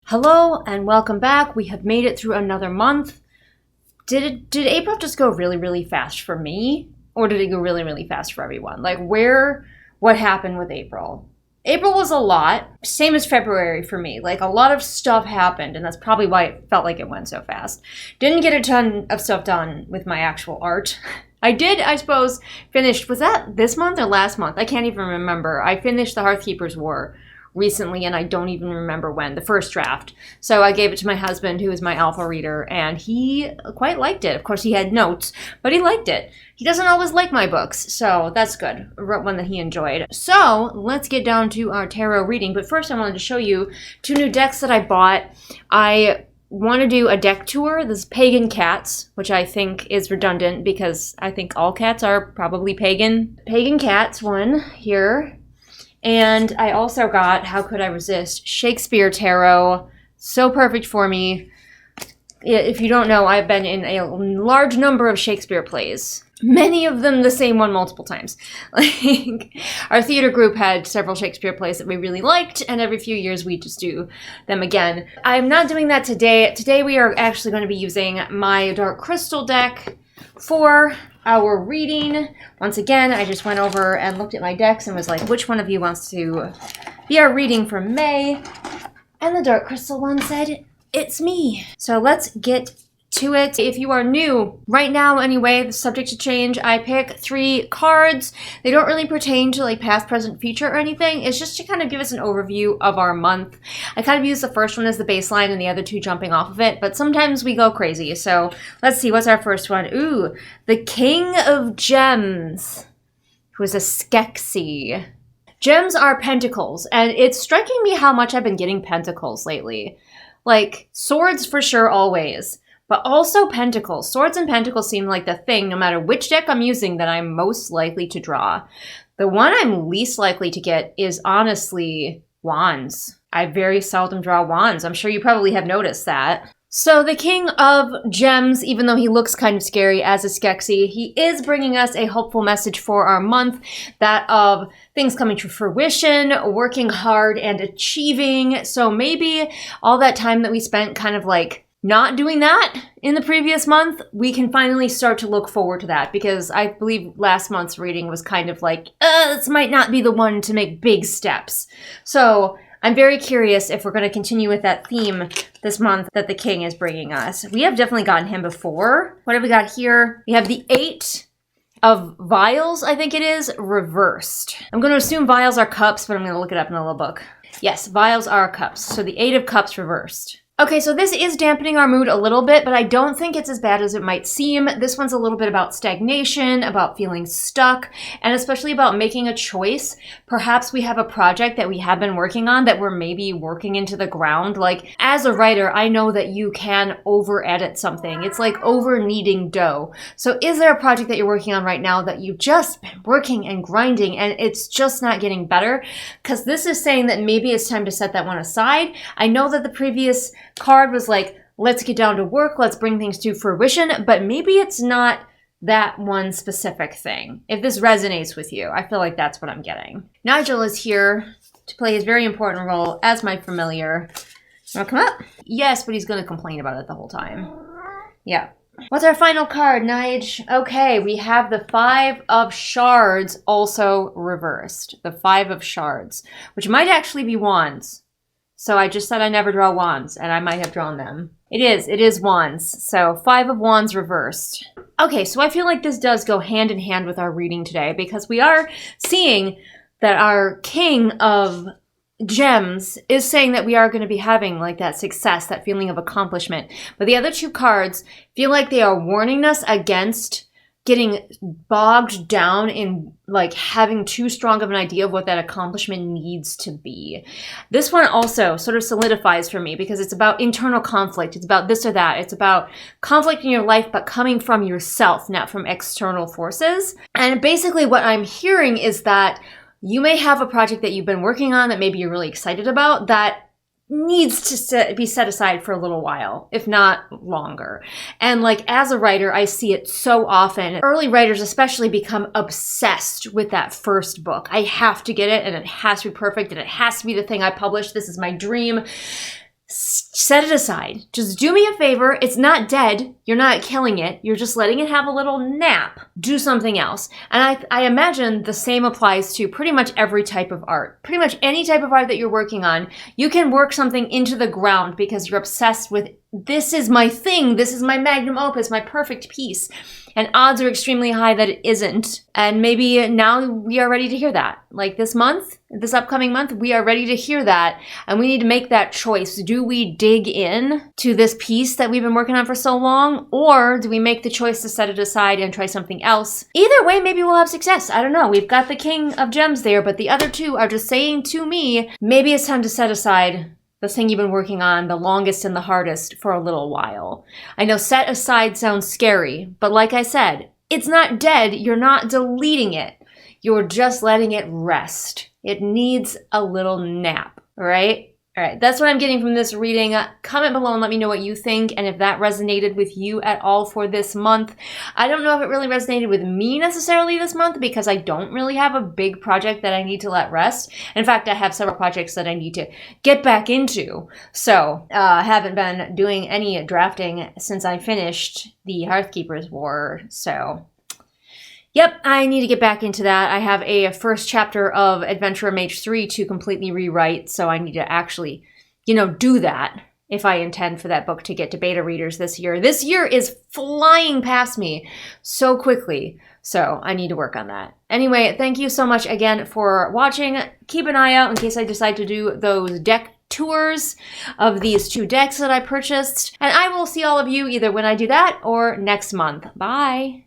Hello and welcome back. We have made it through another month. Did April just go really, really fast for me? Or did it go really, really fast for everyone? What happened with April? April was a lot, same as February for me. Like, a lot of stuff happened, and that's probably why it felt like it went so fast. Didn't get a ton of stuff done with my actual art. I did, I suppose, was that this month or last month? I can't even remember. I finished The Hearthkeeper's War recently, and I don't even remember when, the first draft. So I gave it to my husband, who is my alpha reader, and he quite liked it. Of course, he had notes, but he liked it. He doesn't always like my books, so that's good. One that he enjoyed. So let's get down to our tarot reading, but first I wanted to show you two new decks that I bought. I want to do a deck tour. This is Pagan Cats, which I think is redundant because I think all cats are probably pagan. Pagan Cats one here. And I also got, how could I resist, Shakespeare Tarot. So perfect for me. If you don't know, I've been in a large number of Shakespeare plays. Many of them the same one multiple times. Like, our theater group had several Shakespeare plays that we really liked, and every few years we just do them again. I'm not doing that today. Today we are actually going to be using my Dark Crystal deck for our reading. Once again, I just went over and looked at my decks and was like, which one of you wants to be our reading for May? And the Dark Crystal one said, it's me. So let's get to it. If you are new, right now anyway, the subject to change, I pick 3 cards. They don't really pertain to like past, present, future or anything. It's just to kind of give us an overview of our month. I kind of use the first one as the baseline and the other 2 jumping off of it, but sometimes we go crazy. So let's see, what's our first one? Ooh, the King of Gems, who is a Skeksis. Gems are pentacles, and it's striking me how much I've been getting pentacles lately. Like, swords for sure always, but also pentacles. Swords and pentacles seem like the thing, no matter which deck I'm using, that I'm most likely to draw. The one I'm least likely to get is honestly wands. I very seldom draw wands. I'm sure you probably have noticed that. So the King of Gems, even though he looks kind of scary as a Skeksis, he is bringing us a hopeful message for our month, that of things coming to fruition, working hard and achieving. So maybe all that time that we spent kind of like not doing that in the previous month, we can finally start to look forward to that, because I believe last month's reading was kind of like, this might not be the one to make big steps. So I'm very curious if we're going to continue with that theme this month that the King is bringing us. We have definitely gotten him before. What have we got here? We have the 8 of Vials, I think it is, reversed. I'm going to assume Vials are cups, but I'm going to look it up in the little book. Yes, Vials are cups. So the 8 of Cups reversed. Okay, so this is dampening our mood a little bit, but I don't think it's as bad as it might seem. This one's a little bit about stagnation, about feeling stuck, and especially about making a choice. Perhaps we have a project that we have been working on that we're maybe working into the ground. Like, as a writer, I know that you can over-edit something. It's like over-kneading dough. So is there a project that you're working on right now that you've just been working and grinding and it's just not getting better? Because this is saying that maybe it's time to set that one aside. I know that the previous card was like, let's get down to work, let's bring things to fruition, but maybe it's not that one specific thing. If this resonates with you, I feel like that's what I'm getting. Nigel is here to play his very important role as my familiar. Wanna come up? Yes, but he's gonna complain about it the whole time. Yeah. What's our final card, Nige? Okay, we have the 5 of Shards also reversed. The 5 of Shards, which might actually be wands. So I just said I never draw wands, and I might have drawn them. It is wands. So 5 of Wands reversed. Okay, so I feel like this does go hand in hand with our reading today, because we are seeing that our King of Gems is saying that we are going to be having like that success, that feeling of accomplishment. But the other 2 cards feel like they are warning us against getting bogged down in like having too strong of an idea of what that accomplishment needs to be. This one also sort of solidifies for me because it's about internal conflict. It's about this or that. It's about conflict in your life, but coming from yourself, not from external forces. And basically what I'm hearing is that you may have a project that you've been working on that maybe you're really excited about that needs to be set aside for a little while, if not longer. And like, as a writer, I see it so often. Early writers especially become obsessed with that first book. I have to get it, and it has to be perfect, and it has to be the thing I publish. This is my dream. set it aside. Just do me a favor. It's not dead. You're not killing it. You're just letting it have a little nap. Do something else. And I imagine the same applies to pretty much every type of art. Pretty much any type of art that you're working on, you can work something into the ground because you're obsessed with, this is my thing. This is my magnum opus, my perfect piece. And odds are extremely high that it isn't. And maybe now we are ready to hear that. Like this month, this upcoming month, we are ready to hear that. And we need to make that choice. Do we dig in to this piece that we've been working on for so long? Or do we make the choice to set it aside and try something else? Either way, maybe we'll have success. I don't know. We've got the King of Gems there, but the other two are just saying to me, maybe it's time to set aside the thing you've been working on the longest and the hardest for a little while. I know set aside sounds scary, but like I said, it's not dead. You're not deleting it. You're just letting it rest. It needs a little nap, right? All right, that's what I'm getting from this reading. Comment below and let me know what you think and if that resonated with you at all for this month. I don't know if it really resonated with me necessarily this month because I don't really have a big project that I need to let rest. In fact, I have several projects that I need to get back into. So I haven't been doing any drafting since I finished the Hearthkeeper's War. So yep, I need to get back into that. I have a first chapter of Adventurer Mage 3 to completely rewrite, so I need to actually, do that if I intend for that book to get to beta readers this year. This year is flying past me so quickly, so I need to work on that. Anyway, thank you so much again for watching. Keep an eye out in case I decide to do those deck tours of these 2 decks that I purchased, and I will see all of you either when I do that or next month. Bye!